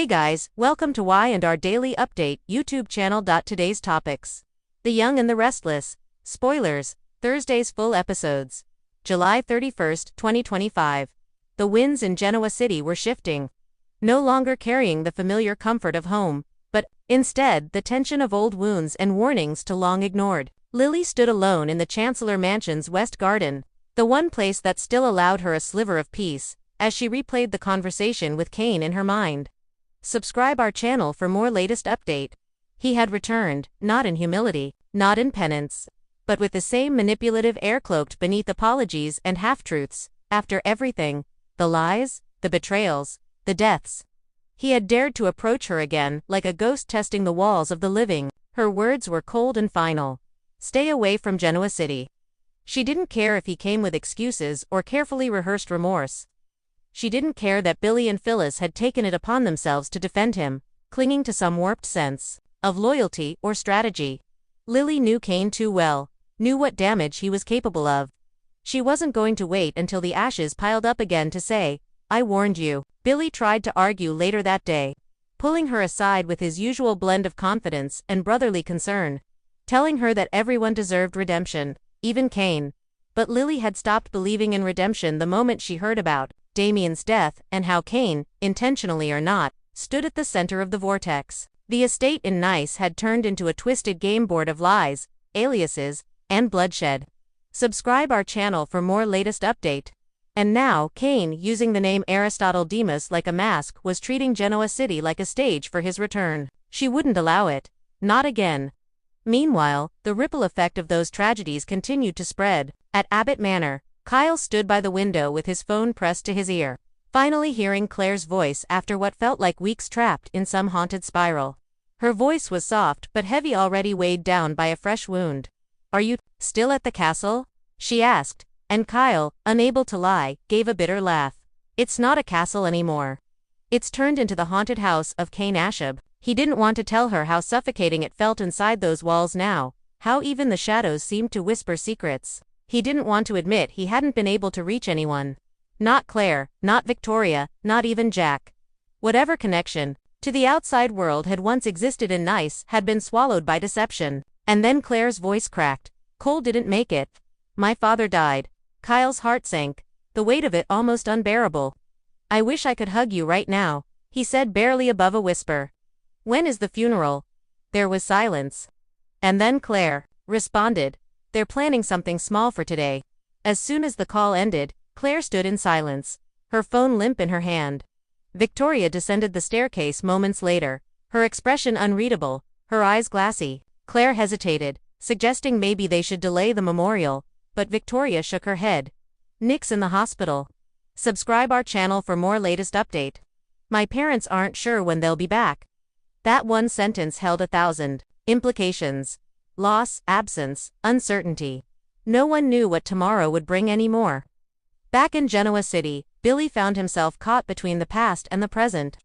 Hey guys, welcome to Y&R Daily Update YouTube channel. Today's topics: The Young and the Restless. Spoilers, Thursday's full episodes. July 31st, 2025. The winds in Genoa City were shifting. No longer carrying the familiar comfort of home, but, instead, the tension of old wounds and warnings to long ignored. Lily stood alone in the Chancellor Mansion's West Garden, the one place that still allowed her a sliver of peace, as she replayed the conversation with Kane in her mind. Subscribe our channel for more latest update. He had returned, not in humility, not in penance, but with the same manipulative air cloaked beneath apologies and half-truths. After everything, the lies, the betrayals, the deaths, he had dared to approach her again, like a ghost testing the walls of the living. Her words were cold and final. Stay away from Genoa City. She didn't care if he came with excuses or carefully rehearsed remorse. She didn't care that Billy and Phyllis had taken it upon themselves to defend him, clinging to some warped sense of loyalty or strategy. Lily knew Kane too well, knew what damage he was capable of. She wasn't going to wait until the ashes piled up again to say, "I warned you." Billy tried to argue later that day, pulling her aside with his usual blend of confidence and brotherly concern, telling her that everyone deserved redemption, even Kane. But Lily had stopped believing in redemption the moment she heard about Damien's death and how Kane, intentionally or not, stood at the center of the vortex. The estate in Nice had turned into a twisted game board of lies, aliases, and bloodshed. Subscribe our channel for more latest update. And now, Kane, using the name Aristotle Demas like a mask, was treating Genoa City like a stage for his return. She wouldn't allow it. Not again. Meanwhile, the ripple effect of those tragedies continued to spread. At Abbott Manor, Kyle stood by the window with his phone pressed to his ear, finally hearing Claire's voice after what felt like weeks trapped in some haunted spiral. Her voice was soft but heavy, already weighed down by a fresh wound. "Are you still at the castle?" she asked, and Kyle, unable to lie, gave a bitter laugh. "It's not a castle anymore. It's turned into the haunted house of Kane Ashab." He didn't want to tell her how suffocating it felt inside those walls now, how even the shadows seemed to whisper secrets. He didn't want to admit he hadn't been able to reach anyone. Not Claire, not Victoria, not even Jack. Whatever connection to the outside world had once existed in Nice had been swallowed by deception. And then Claire's voice cracked. "Cole didn't make it. My father died." Kyle's heart sank, the weight of it almost unbearable. "I wish I could hug you right now," he said, barely above a whisper. "When is the funeral?" There was silence. And then Claire responded, "They're planning something small for today." As soon as the call ended, Claire stood in silence, her phone limp in her hand. Victoria descended the staircase moments later, her expression unreadable, her eyes glassy. Claire hesitated, suggesting maybe they should delay the memorial, but Victoria shook her head. "Nick's in the hospital." Subscribe our channel for more latest update. "My parents aren't sure when they'll be back." That one sentence held 1,000 implications. Loss, absence, uncertainty. No one knew what tomorrow would bring anymore. Back in Genoa City, Billy found himself caught between the past and the present.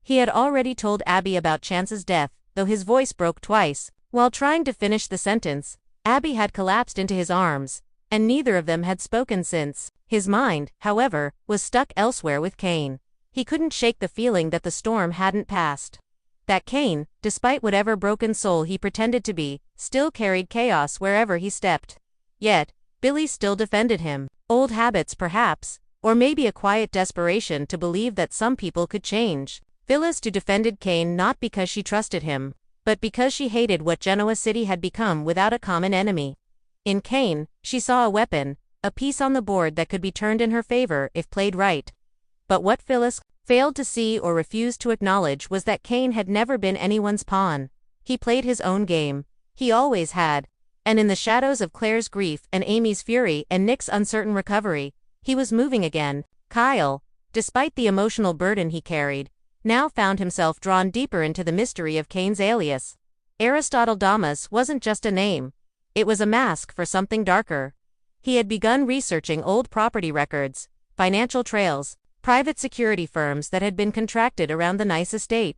He had already told Abby about Chance's death, though his voice broke twice. While trying to finish the sentence, Abby had collapsed into his arms, and neither of them had spoken since. His mind, however, was stuck elsewhere with Kane. He couldn't shake the feeling that the storm hadn't passed. That Kane, despite whatever broken soul he pretended to be, still carried chaos wherever he stepped. Yet, Billy still defended him. Old habits perhaps, or maybe a quiet desperation to believe that some people could change. Phyllis too defended Kane not because she trusted him, but because she hated what Genoa City had become without a common enemy. In Kane, she saw a weapon, a piece on the board that could be turned in her favor if played right. But what Phyllis failed to see or refused to acknowledge was that Kane had never been anyone's pawn. He played his own game. He always had. And in the shadows of Claire's grief and Amy's fury and Nick's uncertain recovery, he was moving again. Kyle, despite the emotional burden he carried, now found himself drawn deeper into the mystery of Kane's alias. Aristotle Demas wasn't just a name. It was a mask for something darker. He had begun researching old property records, financial trails, private security firms that had been contracted around the Nice estate.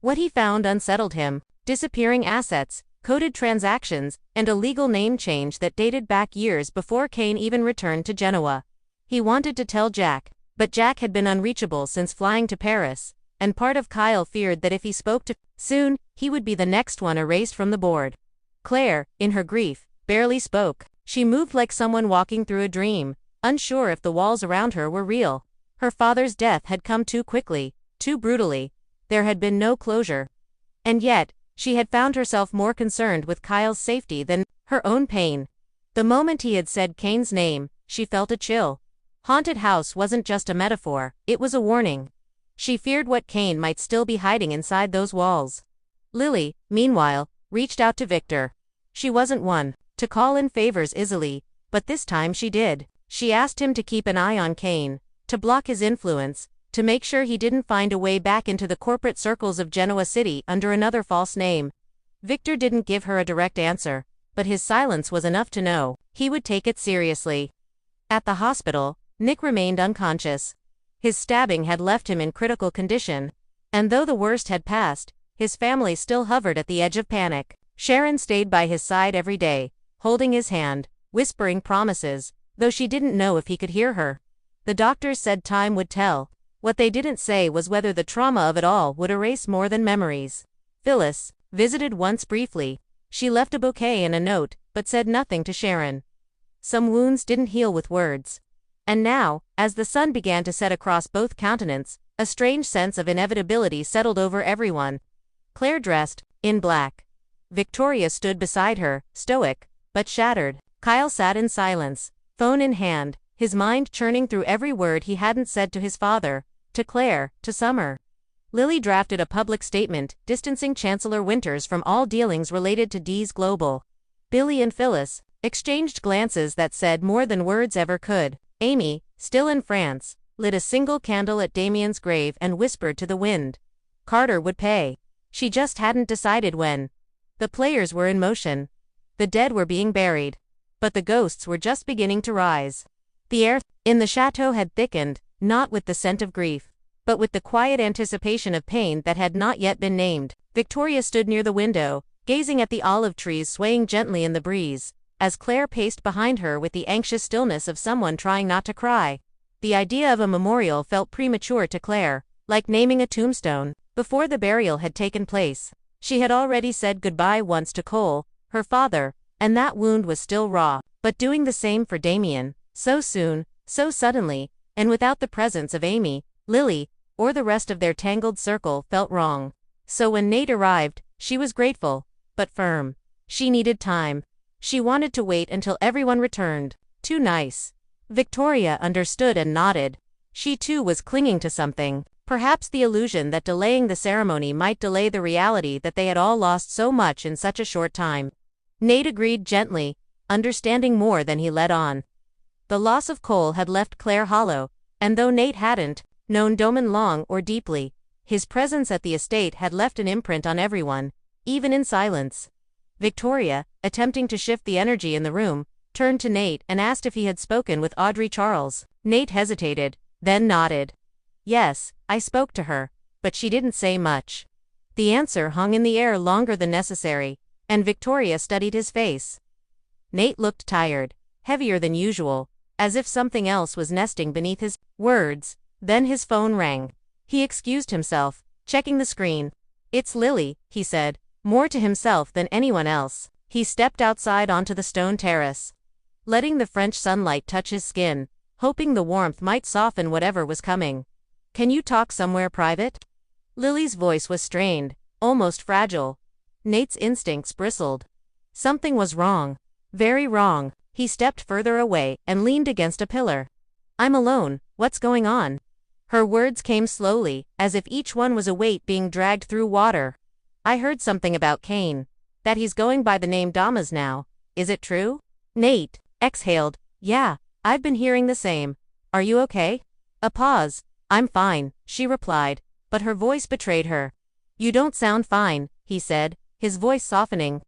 What he found unsettled him: disappearing assets, coded transactions, and a legal name change that dated back years before Kane even returned to Genoa. He wanted to tell Jack, but Jack had been unreachable since flying to Paris, and part of Kyle feared that if he spoke to soon, he would be the next one erased from the board. Claire, in her grief, barely spoke. She moved like someone walking through a dream, unsure if the walls around her were real. Her father's death had come too quickly, too brutally. There had been no closure. And yet, she had found herself more concerned with Kyle's safety than her own pain. The moment he had said Kane's name, she felt a chill. Haunted house wasn't just a metaphor, it was a warning. She feared what Kane might still be hiding inside those walls. Lily, meanwhile, reached out to Victor. She wasn't one to call in favors easily, but this time she did. She asked him to keep an eye on Kane, to block his influence, to make sure he didn't find a way back into the corporate circles of Genoa City under another false name. Victor didn't give her a direct answer, but his silence was enough to know he would take it seriously. At the hospital, Nick remained unconscious. His stabbing had left him in critical condition, and though the worst had passed, his family still hovered at the edge of panic. Sharon stayed by his side every day, holding his hand, whispering promises, though she didn't know if he could hear her. The doctors said time would tell. What they didn't say was whether the trauma of it all would erase more than memories. Phyllis visited once briefly. She left a bouquet and a note, but said nothing to Sharon. Some wounds didn't heal with words. And now, as the sun began to set across both countenances, a strange sense of inevitability settled over everyone. Claire dressed in black. Victoria stood beside her, stoic, but shattered. Kyle sat in silence, phone in hand, his mind churning through every word he hadn't said to his father, to Claire, to Summer. Lily drafted a public statement, distancing Chancellor Winters from all dealings related to D's Global. Billy and Phyllis exchanged glances that said more than words ever could. Amy, still in France, lit a single candle at Damien's grave and whispered to the wind. Carter would pay. She just hadn't decided when. The players were in motion. The dead were being buried. But the ghosts were just beginning to rise. The air in the chateau had thickened, not with the scent of grief, but with the quiet anticipation of pain that had not yet been named. Victoria stood near the window, gazing at the olive trees swaying gently in the breeze, as Claire paced behind her with the anxious stillness of someone trying not to cry. The idea of a memorial felt premature to Claire, like naming a tombstone. Before the burial had taken place, she had already said goodbye once to Cole, her father, and that wound was still raw. But doing the same for Damien, so soon, so suddenly, and without the presence of Amy, Lily, or the rest of their tangled circle, felt wrong. So when Nate arrived, she was grateful, but firm. She needed time. She wanted to wait until everyone returned. Too nice. Victoria understood and nodded. She too was clinging to something. Perhaps the illusion that delaying the ceremony might delay the reality that they had all lost so much in such a short time. Nate agreed gently, understanding more than he let on. The loss of Cole had left Claire hollow, and though Nate hadn't known Doman long or deeply, his presence at the estate had left an imprint on everyone, even in silence. Victoria, attempting to shift the energy in the room, turned to Nate and asked if he had spoken with Audrey Charles. Nate hesitated, then nodded. Yes, I spoke to her, but she didn't say much. The answer hung in the air longer than necessary, and Victoria studied his face. Nate looked tired, heavier than usual, as if something else was nesting beneath his words. Then his phone rang. He excused himself, checking the screen. It's Lily, he said, more to himself than anyone else. He stepped outside onto the stone terrace, letting the French sunlight touch his skin, hoping the warmth might soften whatever was coming. Can you talk somewhere private? Lily's voice was strained, almost fragile. Nate's instincts bristled. Something was wrong. Very wrong. He stepped further away and leaned against a pillar. I'm alone, what's going on? Her words came slowly, as if each one was a weight being dragged through water. I heard something about Kane. That he's going by the name Damas now. Is it true? Nate exhaled. Yeah, I've been hearing the same. Are you okay? A pause. I'm fine, she replied, but her voice betrayed her. You don't sound fine, he said, his voice softening.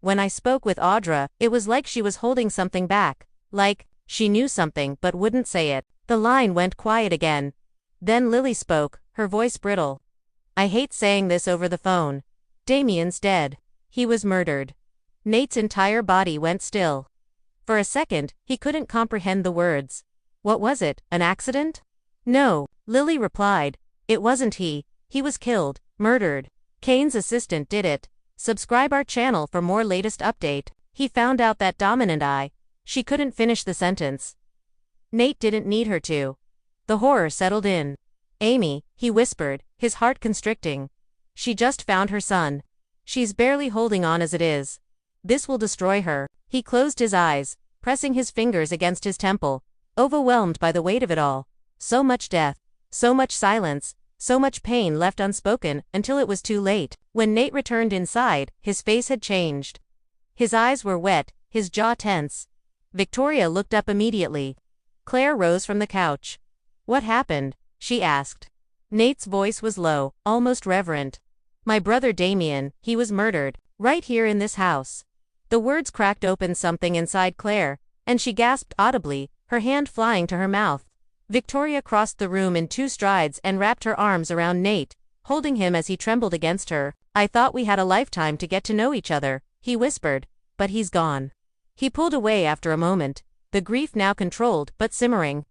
When I spoke with Audra, it was like she was holding something back, like she knew something but wouldn't say it. The line went quiet again. Then Lily spoke, her voice brittle. I hate saying this over the phone. Damien's dead. He was murdered. Nate's entire body went still. For a second, he couldn't comprehend the words. What was it, an accident? No, Lily replied. It wasn't he He was killed, murdered. Kane's assistant did it. Subscribe our channel for more latest update. He found out that she couldn't finish the sentence. Nate didn't need her to. The horror settled in. Amy, he whispered, his heart constricting. She just found her son. She's barely holding on as it is. This will destroy her. He closed his eyes, pressing his fingers against his temple, overwhelmed by the weight of it all. So much death, so much silence, so much pain left unspoken until it was too late. When Nate returned inside, his face had changed. His eyes were wet, his jaw tense. Victoria looked up immediately. Claire rose from the couch. "What happened?" she asked. Nate's voice was low, almost reverent. "My brother Damien, he was murdered, right here in this house." The words cracked open something inside Claire, and she gasped audibly, her hand flying to her mouth. Victoria crossed the room in 2 strides and wrapped her arms around Nate, holding him as he trembled against her. "I thought we had a lifetime to get to know each other," he whispered, "but he's gone." He pulled away after a moment, the grief now controlled but simmering.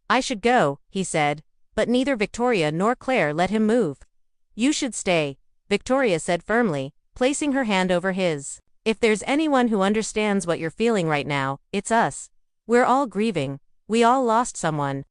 "I should go," he said, but neither Victoria nor Claire let him move. "You should stay," Victoria said firmly, placing her hand over his. "If there's anyone who understands what you're feeling right now, it's us. We're all grieving. We all lost someone."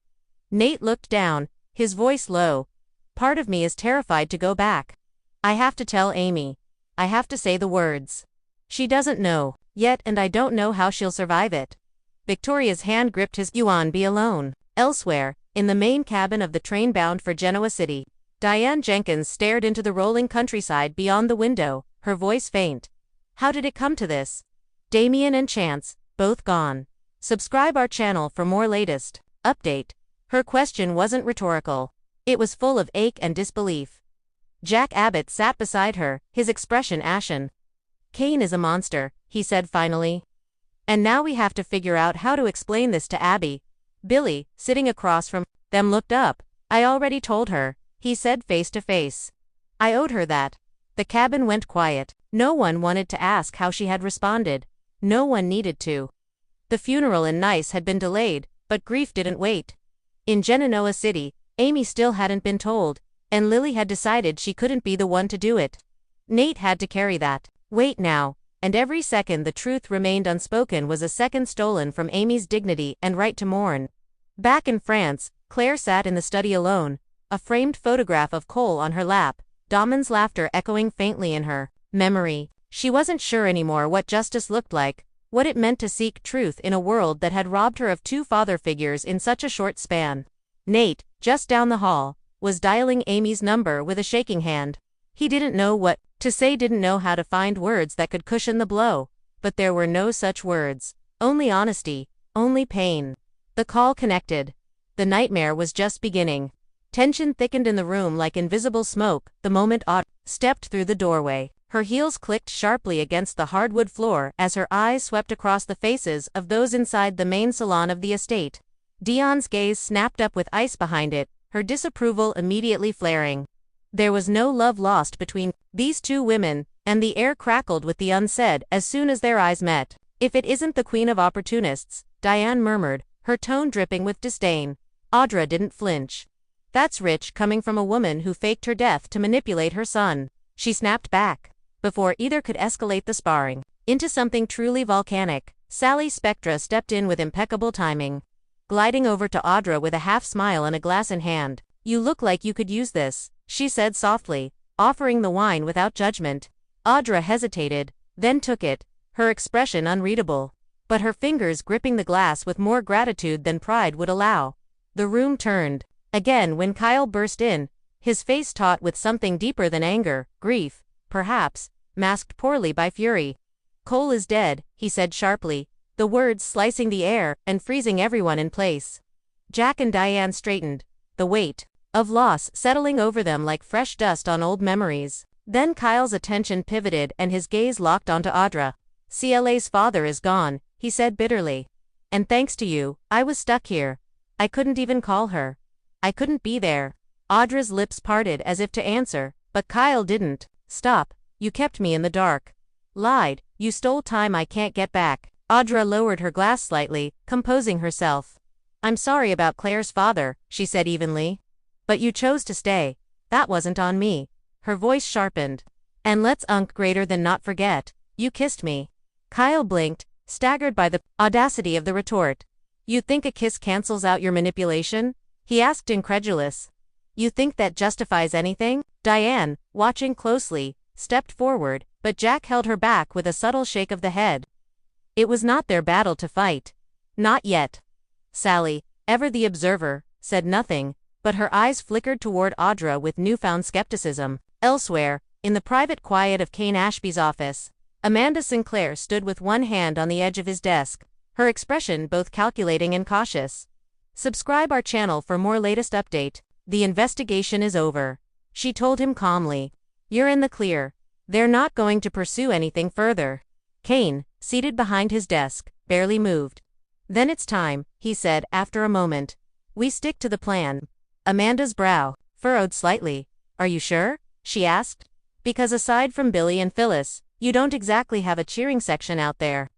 Nate looked down, his voice low. "Part of me is terrified to go back. I have to tell Amy. I have to say the words. She doesn't know yet, and I don't know how she'll survive it." Victoria's hand gripped his. "You won't be alone." Elsewhere, in the main cabin of the train bound for Genoa City, Diane Jenkins stared into the rolling countryside beyond the window, her voice faint. How did it come to this? Damien and Chance, both gone. Subscribe our channel for more latest update. Her question wasn't rhetorical. It was full of ache and disbelief. Jack Abbott sat beside her, his expression ashen. "Kane is a monster," he said finally. "And now we have to figure out how to explain this to Abby." Billy, sitting across from them, looked up. "I already told her," he said face to face. "I owed her that." The cabin went quiet. No one wanted to ask how she had responded. No one needed to. The funeral in Nice had been delayed, but grief didn't wait. In Genoa City, Amy still hadn't been told, and Lily had decided she couldn't be the one to do it. Nate had to carry that weight now, and every second the truth remained unspoken was a second stolen from Amy's dignity and right to mourn. Back in France, Claire sat in the study alone, a framed photograph of Cole on her lap, Damon's laughter echoing faintly in her memory. She wasn't sure anymore what justice looked like, what it meant to seek truth in a world that had robbed her of 2 father figures in such a short span. Nate, just down the hall, was dialing Amy's number with a shaking hand. He didn't know what to say, didn't know how to find words that could cushion the blow, but there were no such words. Only honesty, only pain. The call connected. The nightmare was just beginning. Tension thickened in the room like invisible smoke the moment Audra stepped through the doorway. Her heels clicked sharply against the hardwood floor as her eyes swept across the faces of those inside the main salon of the estate. Dion's gaze snapped up with ice behind it, her disapproval immediately flaring. There was no love lost between these 2 women, and the air crackled with the unsaid as soon as their eyes met. "If it isn't the queen of opportunists," Diane murmured, her tone dripping with disdain. Audra didn't flinch. "That's rich coming from a woman who faked her death to manipulate her son." She snapped back. Before either could escalate the sparring into something truly volcanic, Sally Spectra stepped in with impeccable timing. Gliding over to Audra with a half-smile and a glass in hand. "You look like you could use this," she said softly, offering the wine without judgment. Audra hesitated, then took it, her expression unreadable, but her fingers gripping the glass with more gratitude than pride would allow. The room turned again when Kyle burst in, his face taut with something deeper than anger, grief, perhaps, masked poorly by fury. "Cole is dead," he said sharply, the words slicing the air and freezing everyone in place. Jack and Diane straightened, the weight of loss settling over them like fresh dust on old memories. Then Kyle's attention pivoted and his gaze locked onto Audra. "CLA's father is gone," he said bitterly. "And thanks to you, I was stuck here. I couldn't even call her. I couldn't be there." Audra's lips parted as if to answer, but Kyle didn't. "Stop. You kept me in the dark. Lied. You stole time I can't get back." Audra lowered her glass slightly, composing herself. "I'm sorry about Claire's father," she said evenly. "But you chose to stay. That wasn't on me. Her voice sharpened. And let's greater than not forget, you kissed me. Kyle blinked, staggered by the audacity of the retort. You think a kiss cancels out your manipulation? He asked, incredulous. You think that justifies anything? Diane, watching closely, stepped forward, but Jack held her back with a subtle shake of the head. It was not their battle to fight. Not yet. Sally, ever the observer, said nothing, but her eyes flickered toward Audra with newfound skepticism. Elsewhere, in the private quiet of Kane Ashby's office, Amanda Sinclair stood with one hand on the edge of his desk, her expression both calculating and cautious. Subscribe our channel for more latest update. The investigation is over, she told him calmly. You're in the clear. They're not going to pursue anything further. Kane, seated behind his desk, barely moved. Then it's time, he said after a moment. We stick to the plan. Amanda's brow furrowed slightly. Are you sure? She asked. Because aside from Billy and Phyllis, you don't exactly have a cheering section out there.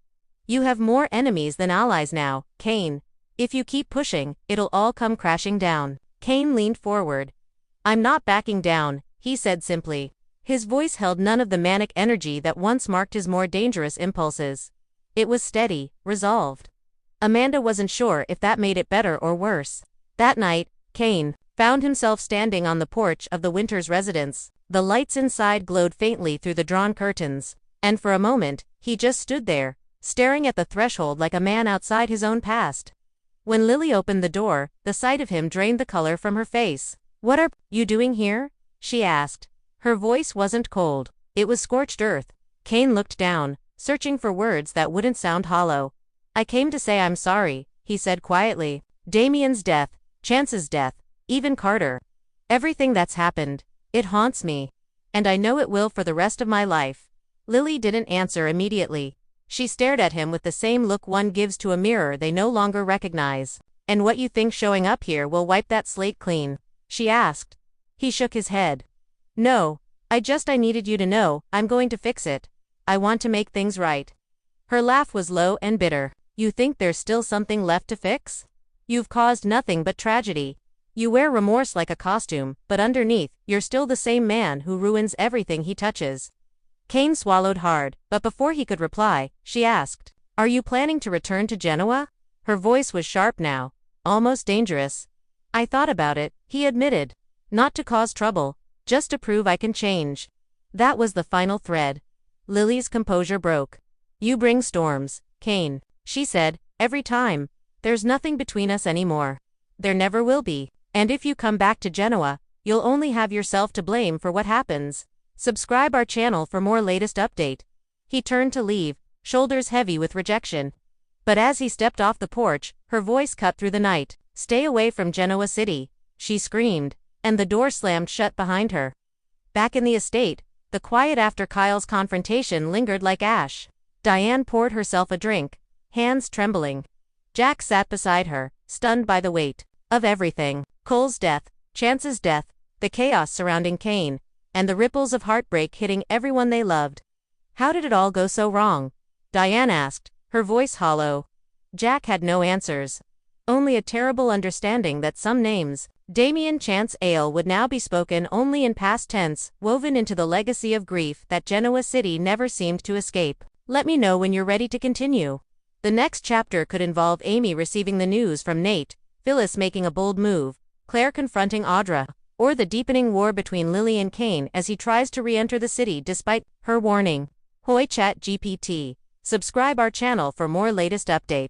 You have more enemies than allies now, Kane. If you keep pushing, it'll all come crashing down. Kane leaned forward. I'm not backing down, he said simply. His voice held none of the manic energy that once marked his more dangerous impulses. It was steady, resolved. Amanda wasn't sure if that made it better or worse. That night, Kane found himself standing on the porch of the Winters residence. The lights inside glowed faintly through the drawn curtains, and for a moment, he just stood there, staring at the threshold like a man outside his own past. When Lily opened the door, the sight of him drained the color from her face. What are you doing here? She asked. Her voice wasn't cold. It was scorched earth. Kane looked down, searching for words that wouldn't sound hollow. I came to say I'm sorry, he said quietly. Damien's death, Chance's death, even Carter. Everything that's happened. It haunts me. And I know it will for the rest of my life. Lily didn't answer immediately. She stared at him with the same look one gives to a mirror they no longer recognize. And what you think showing up here will wipe that slate clean? She asked. He shook his head. No, I needed you to know, I'm going to fix it. I want to make things right. Her laugh was low and bitter. You think there's still something left to fix? You've caused nothing but tragedy. You wear remorse like a costume, but underneath, you're still the same man who ruins everything he touches. Kane swallowed hard, but before he could reply, she asked, Are you planning to return to Genoa? Her voice was sharp now, almost dangerous. I thought about it, he admitted. Not to cause trouble, just to prove I can change. That was the final thread. Lily's composure broke. You bring storms, Kane, she said, every time. There's nothing between us anymore. There never will be. And if you come back to Genoa, you'll only have yourself to blame for what happens. Subscribe our channel for more latest update. He turned to leave, shoulders heavy with rejection. But as he stepped off the porch, her voice cut through the night. Stay away from Genoa City, she screamed, and the door slammed shut behind her. Back in the estate, the quiet after Kyle's confrontation lingered like ash. Diane poured herself a drink, hands trembling. Jack sat beside her, stunned by the weight of everything. Cole's death, Chance's death, the chaos surrounding Kane, and the ripples of heartbreak hitting everyone they loved. How did it all go so wrong? Diane asked, her voice hollow. Jack had no answers. Only a terrible understanding that some names, Damien Chance Ale, would now be spoken only in past tense, woven into the legacy of grief that Genoa City never seemed to escape. Let me know when you're ready to continue. The next chapter could involve Amy receiving the news from Nate, Phyllis making a bold move, Claire confronting Audra, or the deepening war between Lily and Kane as he tries to re-enter the city despite her warning. Hoi Chat GPT. Subscribe our channel for more latest update.